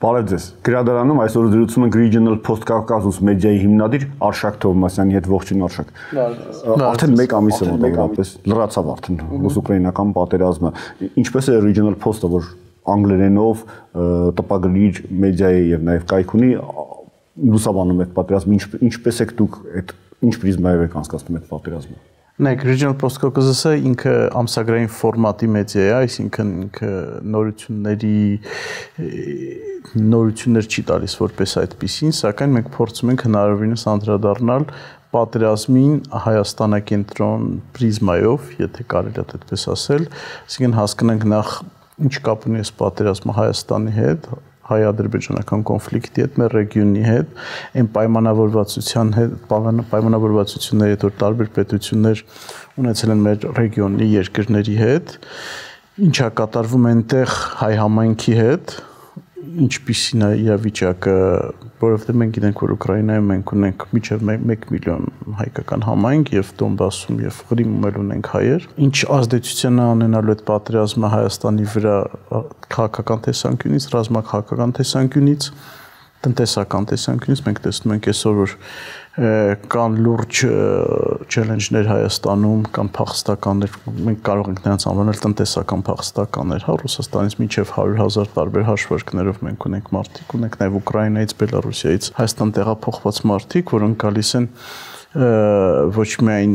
Բարև ձեզ։ Գրադարանում այսօր զրուցում ենք Regional Post Caucasus մեդիայի հիմնադիր Արշակ Թովմասյանի հետ, ողջույն Արշակ։ Արդեն 1 ամիս է մոտավորապես լրացավ արդեն ռուս-ուկրաինական պատերազմը։ Ինչպես է Regional Post-ը, որ անգլերենով տպագրիչ մեդիա է եւ նաեւ կայք ունի, լուսաբանում այդ պատերազմը, ինչպես եք դուք այդ ինչ պրիզմայով եք անցկացնում այդ պատերազմը։ Նայեք, Regional Post Caucasus-ը ինքը ամսագրային ֆորմատի մեդիա է, այսինքն ինքը նորություններ չի տալիս որպես այդպիսին, սակայն մենք փորձում ենք հնարավորինս անդրադառնալ պատերազմին Հայաստանակենտրոն պրիզմայով, եթե կարելի է այդպես ասել, այսինքն հասկանանք նախ ինչ կապ ունի այս պատերազմը Հայաստանի հետ, հայ-ադրբեջանական կոնֆլիկտի հետ, մեր ռեգիոնի հետ, այն պայմանավորվածությունների հետ, որ տարբեր պետություններ ունեցել են մեր ռեգիոնի երկրների հետ, ինչա կատարվում այնտեղ հայ համայնքի հետ, ինչպիսին է իրավիճակը, որովհետև մենք գիտենք, որ Ուկրաինայում մենք ունենք մինչև 1 միլիոն հայկական համայնք եւ Դոնբասում եւ Ղրիմում էլ ունենք հայեր, ինչ ազդեցություն է ունենալու այդ պատերազմը Հայաստանի վրա քաղաքական տեսանկյունից, ռազմաքաղաքական տեսանկյունից, տնտեսական տեսանկյունից, մենք տեսնում ենք այսօր, որ կան լուրջ չելենջներ Հայաստանում, կան փախստականներ, մենք կարող ենք նրանց անվանել տնտեսական փախստականներ, հա, Ռուսաստանից մինչև 100,000 տարբեր հաշվարկներով մենք ունենք մարդիկ, ունենք նաև Ուկրաինայից, Բելարուսիայից Հայաստան տեղափոխված մարդիկ, որոնք գալիս են ոչ միայն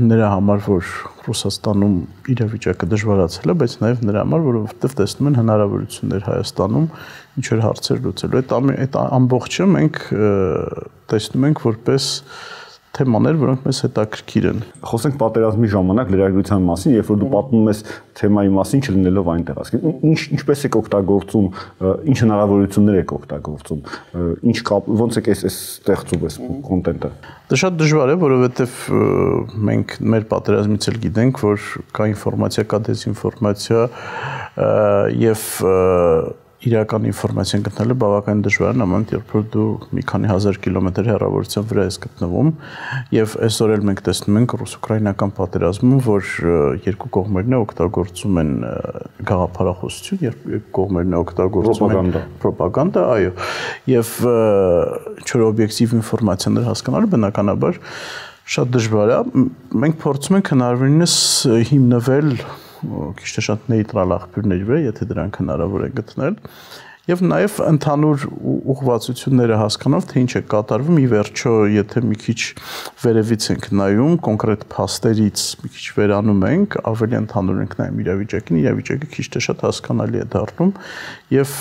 նրա համար, որ Ռուսաստանում իրավիճակը դժվարացել է, բայց նաև նրա համար, որովհետև տեսնում են հնարավորություններ Հայաստանում ինչ-որ հարցեր լուծելու։ Այդ ամբողջը մենք տեսնում ենք որպես թեմաներ, որոնք մեզ հետաքրքիր են։ Խոսենք պատերազմի ժամանակ լրագրության մասին, երբ որ դու պատմում ես թեմայի մասին, չլինելով այնտեղ, ասենք ինչպես եք օգտագործում, ինչ հնարավորություններ եք օգտագործում, ինչ ոնց եք այս ստեղծում այս կոնտենտը։ Դա շատ դժվար է, որովհետև մենք մեր պատերազմից էլ գիտենք, որ կա ինֆորմացիա, կա դեզինֆորմացիա եւ իրական ինֆորմացիան գտնելը բավականին դժվար է, նման երբ որ դու մի քանի հազար կիլոմետր հեռավորության վրա ես գտնվում եւ այսօր էլ մենք տեսնում ենք ռուս-ուկրաինական պատերազմում, որ երկու կողմերն օգտագործում են գաղափարախոսություն, երկու կողմերն օգտագործում են ռոպագանդա, այո, եւ ինչ-որ օբյեկտիվ ինֆորմացիաներ հասկանալը բնականաբար շատ դժվար է։ Մենք փորձում ենք հնարավորինս հիմնվել քիչ թե շատ նեյտրալ աղբյուրների վրա, եթե դրանք հնարավոր է գտնել, եւ նաեւ ընդհանուր ուղղվածությունները հասկանալ, թե ինչ է կատարվում, ի վերջո, եթե մի քիչ վերևից ենք նայում, կոնկրետ փաստերից մի քիչ վերանում ենք, ավելի ընդհանուր ենք նայում իրավիճակը քիչ թե շատ հասկանալի է դառնում, եւ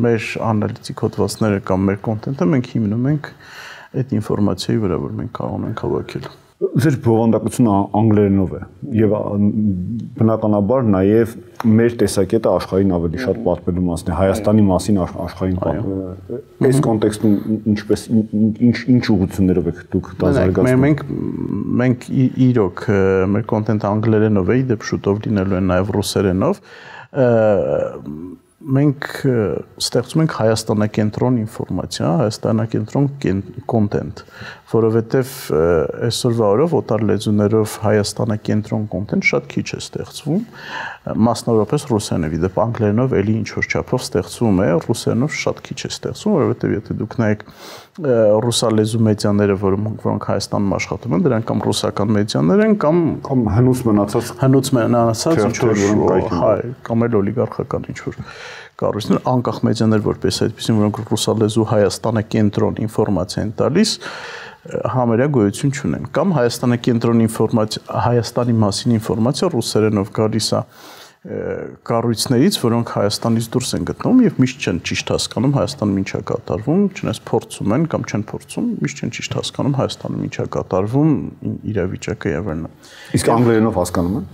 մեր անալիտիկ հոդվածները կամ մեր կոնտենտը մենք հիմնում ենք այդ ինֆորմացիայի վրա, որ մենք կարող ենք հավաքել։ Ձեր բովանդակությունը անգլերենով է եւ բնականաբար նաեւ մեր տեսակետը աշխարհին ավելի շատ պատմելու մասին է, Հայաստանի մասին աշխարհին պատմելու։ Այս կոնտեքստում ինչպես ինչ ուղղություններով եք դուք դա զարգացնում։ Մենք իրոք մեր կոնտենտը անգլերենով է, դեպ շուտով լինելու է նաեւ ռուսերենով։ Մենք ստեղծում ենք Հայաստանակենտրոն ինֆորմացիա, Հայաստանակենտրոն կոնտենտ, որովհետև այսօրվա օրով օտար լեզուներով Հայաստանակենտրոն կոնտենտ շատ քիչ է ստեղծվում, մասնավորապես ռուսերենով, դեպ անգլերենով էլի ինչ-որ չափով ստեղծվում է, ռուսերենով շատ քիչ է ստեղծվում, որովհետև եթե դուք նայեք ռուսալեզու մեդիաները, որոնք Հայաստանում աշխատում են, դրանք կամ ռուսական մեդիաներ են, կամ հնուց մնացած ինչ-որ հայ, կամ էլ օլիգարխական ինչ-որ կառույցներ, անկախ մեդիաներ որպես այդպիսին, որոնք ռուսալեզու Հայաստանակենտրոն ինֆորմացիա են տալիս, համարյա գոյություն չունեն, կամ Հայաստանակենտրոն ինֆորմացիա, Հայաստանի մասին ինֆորմացիա ռուսերենով գալիս է կառույցներից, որոնք Հայաստանից դուրս են գտնվում եւ միշտ չեն ճիշտ հասկանում Հայաստանում ինչ է կատարվում, չնայած փորձում են կամ չեն փորձում, միշտ չեն ճիշտ հասկանում Հայաստանում ինչ է կատարվում, իրավիճակը եւ այլն։ Իսկ անգլերենով հասկանում են։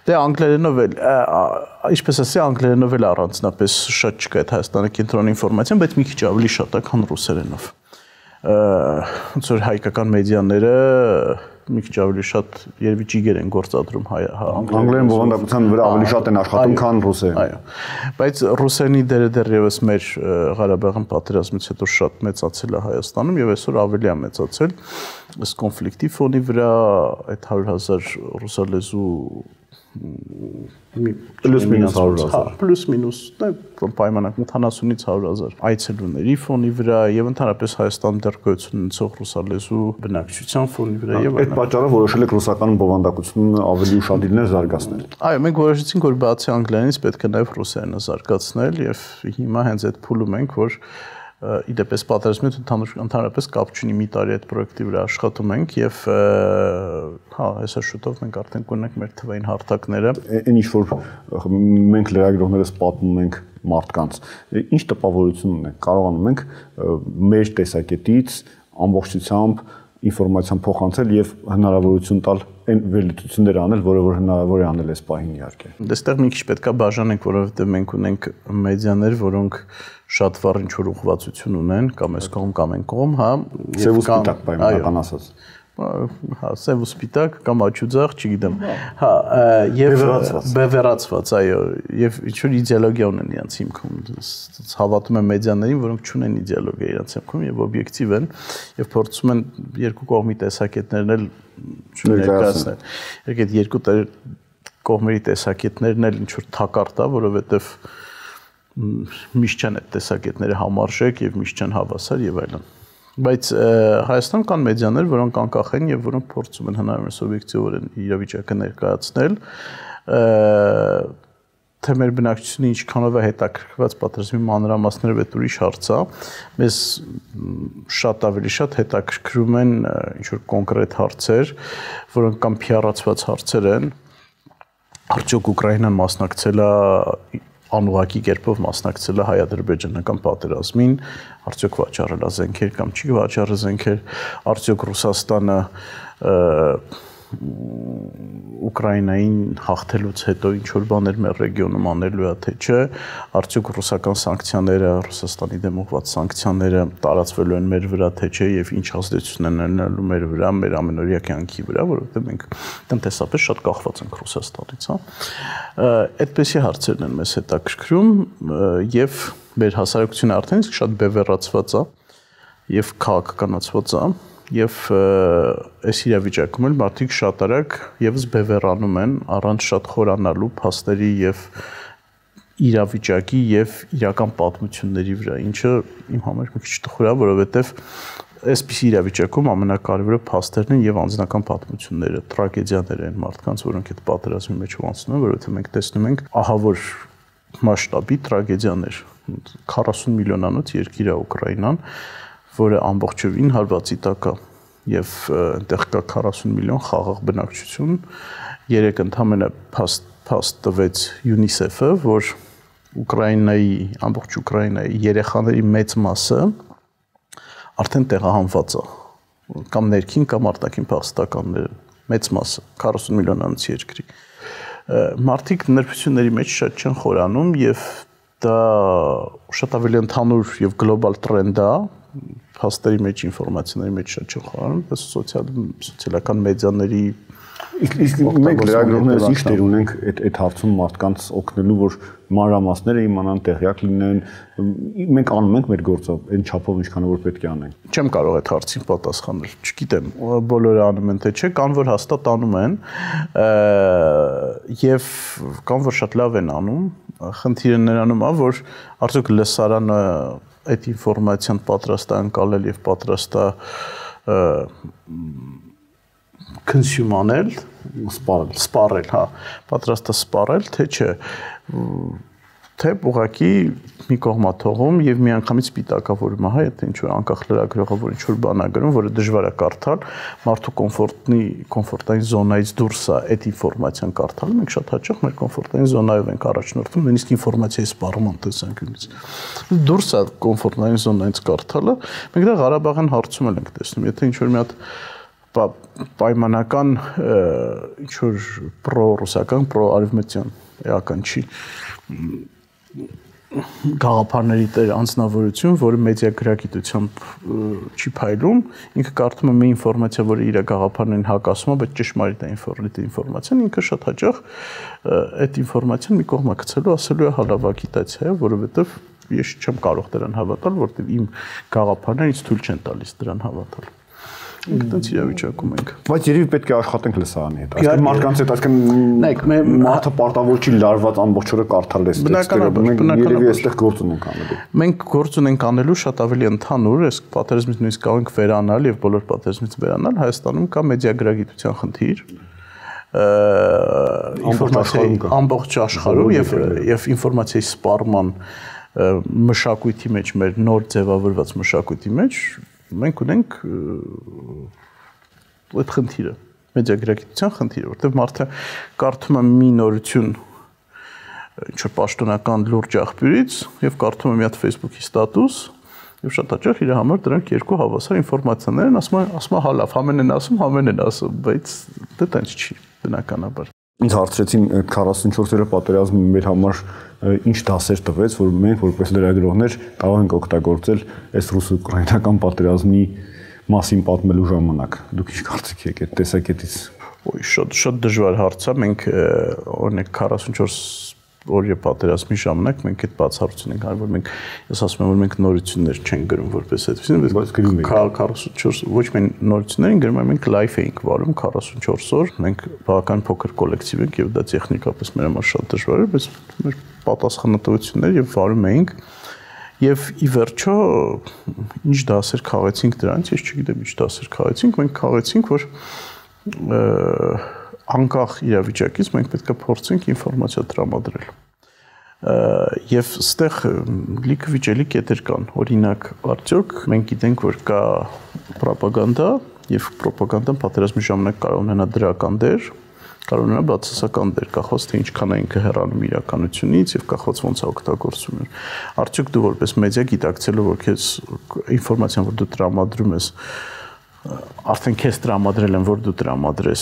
Դե անգլերենով էլ, ինչպես ասի, անգլերենով էլ առանձնապես շատ չկա այդ Հայաստանակենտրոն ինֆորմացիան, բայց մի քիչ ավելի շատ է, քան ռուսերենով։ Ոնց որ հայկական մեդիաները մի քիչ ավելի շատ երևի ճիգեր են գործադրում անգլերեն բովանդակության վրա ավելի շատ են աշխատում, քան ռուսերեն։ Այո։ Բայց ռուսերենի դերը դեռևս մեր Ղարաբաղյան պատերազմից հետո շատ մեծացել է Հայաստանում եւ այսօր ավելի է մեծացել ըստ կոնֆլիկտի ֆոնի վրա այդ 100,000 ռուսալեզու պլյուս մինուս 100,000 պլյուս մինուս պայմանական 70-ից 100,000 այցելուների ֆոնի վրա եւ ընդհանրապես Հայաստան դեռ գոյություն ունեցող ռուսալեզու բնակչության ֆոնի վրա եւ այդ պատճառով որոշել եք ռուսական բովանդակությունը ավելի ուշադիրներ զարգացնել։ Այո, մենք որոշեցինք, որ բացի անգլերենից պետք է նաեւ ռուսերենը զարգացնել եւ հիմա հենց այդ փուլում ենք, որ իդեպս պատերազմի ընդհանրապես կապ չունի մի տարի այդ պրոյեկտի վրա աշխատում ենք եւ հա այսօր շուտով մենք արդեն կունենք մեր թվային հարթակները այն ինչ որ մենք լրագրողներս պատմում ենք մարդկանց ինչ տպավորություն ունենք կարողանում ենք մեր տեսակետից ամբողջությամբ ինֆորմացիան փոխանցել եւ հնարավորություն տալ այն վերլուծությունները անել, որը որ հնարավոր է անել այս պահին իհարկե։ Դստեղ մի քիչ պետքա բաժանենք, որովհետեւ մենք ունենք մեդիաներ, որոնք շատ վառ ինչ որ ուղղվածություն ունեն, կամ այս կողմ կամ այն կողմ, հա, եւ սպիտակ պայմանական ասած։ Հա, սև ու սպիտակ կամ աչուձախ, չգիտեմ։ Հա, եւ բևեռացված, այո, եւ ինչ որ իդեոլոգիա ունեն իրենց հիմքում։ Հավատում եմ մեդիաներին, որոնք չունեն իդեոլոգիա իրենց հիմքում եւ օբյեկտիվ են եւ փորձում են երկու կողմի տեսակետներն էլ ներկայացնել։ Եկեք այդ երկու կողմերի տեսակետներն էլ ինչ որ թակարդ է, որովհետեւ միշտ չեն այդ տեսակետները համարժեք եւ միշտ չեն հավասար եւ այլն։ Բայց Հայաստանում կան մեդիաներ, որոնք անկախ են եւ որոնք փորձում են հնարավորինս օբյեկտիվորեն իրավիճակը ներկայացնել, թե մեր բնակչությունը ինչքանով է հետաքրքրված պատերազմի մանրամասներով այդ ուրիշ հարց է, մեզ շատ ավելի շատ հետաքրքրում են ինչ որ կոնկրետ հարցեր, որոնք կամ փիառացված հարցեր են, արդյոք Ուկրաինան մասնակցել է անուղակի կերպով մասնակցել է հայ-ադրբեջանական պատերազմին, արդյոք վաճառել է զենքեր կամ չի վաճառել զենքեր, արդյոք Ռուսաստանը Ուկրաինային հաղթելուց հետո ինչ որ բաներ մեր ռեգիոնում անելու է թե չէ, արդյոք ռուսական սանկցիաները, Ռուսաստանի դեմ ուղղված սանկցիաները տարածվելու են մեր վրա թե չէ եւ ինչ ազդեցություն են ունենալու մեր վրա, մեր ամենօրյա կյանքի վրա, որովհետեւ մենք տնտեսապես շատ կախված ենք Ռուսաստանից, հա։ Այդպիսի հարցերն են մեզ հետաքրքրում եւ մեր հասարակությունը արդեն իսկ շատ բևեռացված է եւ քաղաքականացված է եւ այս իրավիճակում էլ մարդիկ շատ արագ եւս բևեռանում են առանց շատ խորանալու փաստերի եւ իրավիճակի եւ իրական պատմությունների վրա, ինչը իմ համար մի քիչ տխուր է, որովհետեւ այսպիսի իրավիճակում ամենակարևորը փաստերն են եւ անձնական պատմությունները, տրագեդիաները են մարդկանց, որոնք այդ պատերազմի մեջ անցնում են, որովհետեւ մենք տեսնում ենք ահավոր մասշտաբի տրագեդիաներ, 40 միլիոնանոց երկիր է Ուկրաինան, որը ամբողջովին հարվածի տակ է եւ այնտեղ կա 40 միլիոն խաղաղ բնակչություն, 3 ընդամենը փաստ տվեց UNICEF-ը, որ Ուկրաինայի ամբողջ Ուկրաինայի երեխաների մեծ մասը արդեն տեղահանված է, կամ ներքին կամ արտաքին փախստականները, մեծ մասը 40 միլիոնանոց երկրի։ Մարդիկ նրբությունների մեջ շատ չեն խորանում եւ դա շատ ավելի ընդհանուր եւ գլոբալ տրենդ է, փաստերի մեջ, ինֆորմացիաների մեջ շատ չեն խորանում, բայց սոցիալական մեդիաների իսկ մենք լրագրողներս ինչ դեր ունենք այդ հարցում մարդկանց օգնելու, որ մանրամասները իմանան, տեղյակ լինեն, մենք անում ենք մեր գործը այն չափով ինչքան որ պետք է անենք։ Չեմ կարող այդ հարցին պատասխանել, չգիտեմ, բոլորը անում են թե չէ, կան որ հաստատ անում են, եւ կան որ շատ լավ են անում, խնդիրը նրանում է, որ արդյոք լսարանը այդ ինֆորմացիան պատրաստ է անցալել եւ պատրաստ է consume անել, սպառել, հա, պատրաստ է սպառել, թե չէ, թե ուղղակի մի կողմա թողում եւ միանգամից սպիտակավորում է, հա, եթե ինչ որ անկախ լրագրողը որ ինչ որ բան է գրում, որը դժվար է կարդալ, մարդու կոմֆորտային զոնայից դուրս է այդ ինֆորմացիան կարդալը, մենք շատ հաճախ մեր կոմֆորտային զոնայով ենք առաջնորդվում, նույնիսկ ինֆորմացիայի սպառման տեսանկյունից։ Դուրս է կոմֆորտային զոնայից կարդալը, մենք դա Ղարաբաղյան հարցում ենք տեսնում, եթե ինչ որ մի հատ պայմանական ինչ որ պրո-ռուսական, պրո-արևմտյան էական չի գաղափարների տեր անձնավորություն, որը մեդիա գրագիտությամբ չի փայլում, ինքը կարդում է մի ինֆորմացիա, որը իր գաղափարներին հակասում է, բայց ճշմարիտ է ինֆորմացիան, ինքը շատ հաճախ այդ ինֆորմացիան մի կողմ է գցելու, ասելու է հալավագիտացիա, որովհետև ես չեմ կարող դրան հավատալ, որովհետև իմ գաղափարները ինձ թույլ չեն տալիս դրան հավատալ։ Այդտենց իրավիճակում ենք։ Բայց երևի պետք է աշխատենք լսարանի հետ։ Այսինքն մարդկանց հետ, այսինքն մարդը պարտավոր չի լարված ամբողջ օրը կարդալ այս տեքստերը։ Մենք երևի այստեղ գործ ունենք անելու։ Մենք գործ ունենք անելու շատ ավելի ընդհանուր, այս պատերազմից նույնիսկ կարող ենք վերանալ եւ բոլոր պատերազմից վերանալ, Հայաստանում կա մեդիագրագիտության խնդիր։ Ինֆորմացիայի ամբողջ աշխարհում եւ ինֆորմացիայի սպառման մշակույթի մեջ, մեր նոր ձևավորված մշակույթի մեջ մենք ունենք այդ խնդիրը, մեդիագրագիտության խնդիրը, որտեղ մարդը կարդում է մի նորություն ինչ-որ պաշտոնական լուրջ աղբյուրից եւ կարդում է մի հատ Facebook-ի ստատուս եւ շատ հաճախ իր համար դրանք երկու հավասար ինֆորմացիաներ են, ասում է հա լավ, ամեն են ասում, բայց դա տենց չի բնականաբար։ Ինձ հարցրեցին 44-րդ պատերազմը մեր համար ինչ դասեր տվեց, որ մենք որպես լրագրողներ կարող ենք օգտագործել այս ռուս-ուկրաինական պատերազմի մասին պատմելու ժամանակ։ Դուք ինչ կարծիք եք այդ տեսակետից։ Շատ դժվար հարց է, մենք օրինակ 44 օրյա պատերազմի ժամանակ մենք այդ բացառություն ենք արել, որ մենք ես ասում եմ, որ մենք նորություններ չենք գրում որպես այդպեսին, բայց գրում ենք 44 ոչ միայն նորություններ ենք գրում, մենք լայվ էինք վարում 44 օր, մենք բավական փոքր կոլեկտիվ ենք եւ դա տեխնիկապես մեր համար շատ դժվար էր, բայց մեր պատասխանատվություններ եւ վարում էինք եւ ի վերջո ինչ դասեր քաղեցինք դրանից, ես չգիտեմ ինչ դասեր քաղեցինք, մենք քաղեցինք, որ անկախ իրավիճակից մենք պետք է փորձենք ինֆորմացիա տրամադրել։ Եվ ստեղ լիքը վիճելի կետեր կան։ Օրինակ, արդյոք մենք գիտենք, որ կա ռոպագանդա, եւ ռոպագանդան պատերազմի ժամանակ կարող ունենա դրական դեր, կարող ունենա բացասական դեր, կախված թե ինչքան է ինքը հեռանում իրականությունից եւ կախված ոնց է օգտագործում։ Արդյոք դու որպես մեդիա գիտակցելով, որ քեզ ինֆորմացիան, որ դու տրամադրում ես, արդեն քեզ տրամադրել են, որ դու տրամադրես,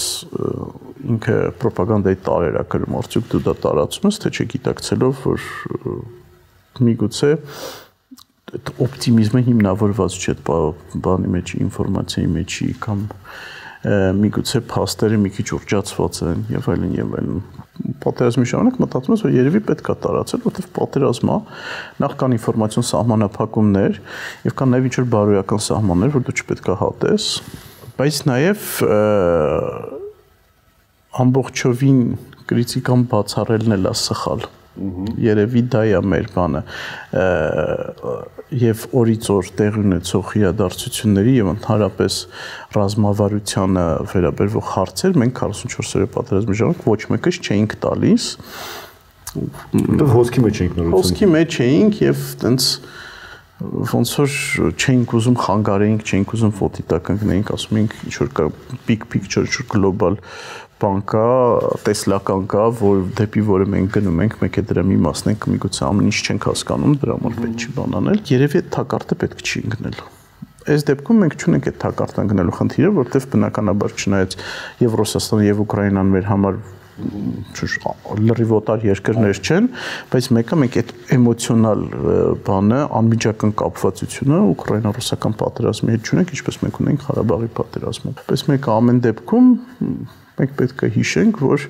ինքը ռոպագանդայի տարեր է կրում, արդյոք դու դա տարածում ես, թե չգիտակցելով, որ միգուցե այդ օպտիմիզմը հիմնավորված չէ բանի մեջ, ինֆորմացիայի մեջ կամ միգուցե փաստերը մի քիչ ուռճացված են եւ այլն։ Պատերազմի ժամանակ մտածում ես, որ երևի պետք է տարածել, որովհետեւ պատերազմը նախ կան ինֆորմացիոն սահմանափակումներ եւ կան նաեւ ինչ-որ բարոյական սահմաններ, որ դու չպետք է հատես, բայց նաեւ ամբողջովին կրիտիկան բացառելն էլ է սխալ։ Երևի դա է մեր բանը եւ օրից օր տեղի ունեցող իրադարձությունների եւ ընդհանրապես ռազմավարությանը վերաբերող հարցեր մենք 44-րդ պատերազմի ժամանակ ոչ մեկս չէինք տալիս, հոսքի մեջ էինք նորություն։ Հոսքի մեջ էինք եւ տենց ոնց որ չէինք ուզում խանգարեինք, չէինք ուզում ֆոտի տակ ընկնեինք, ասում էինք ինչ որ կա big picture, ինչ որ գլոբալ բան կա, տեսլական կա, որ դեպի որը մենք գնում ենք, մեկ է դրա մի մասն ենք, միգուցե ամեն ինչ չենք հասկանում, դրա համար պետք չի բան անել։ Երևի այդ թակարդը պետք չի ընկնել։ Այս դեպքում մենք չունենք այդ թակարդը ընկնելու խնդիրը, որովհետև բնականաբար չնայած եւ Ռուսաստանը եւ Ուկրաինան մեր համար լրիվ օտար երկրներ չեն, բայց մեկը մենք այդ էմոցիոնալ բանը, անմիջական կապվածությունը ուկրաինա-ռուսական պատերազմի հետ չունենք, ինչպես մենք ունենք Ղարաբաղի պատերազմում։ Բայց մեկը ամեն դեպքում մենք պետք է հիշենք, որ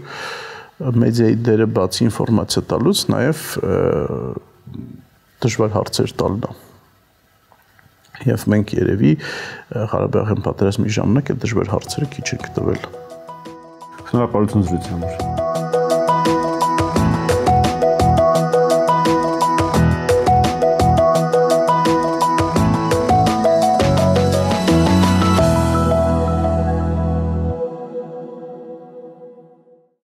մեդիայի դերը բացի ինֆորմացիա տալուց նաև դժվար հարցեր տալն է։ Եվ մենք երևի Ղարաբաղյան պատերազմի ժամանակ այդ դժվար հարցերը քիչ ենք տվել։ Շնորհակալություն զրույցի համար։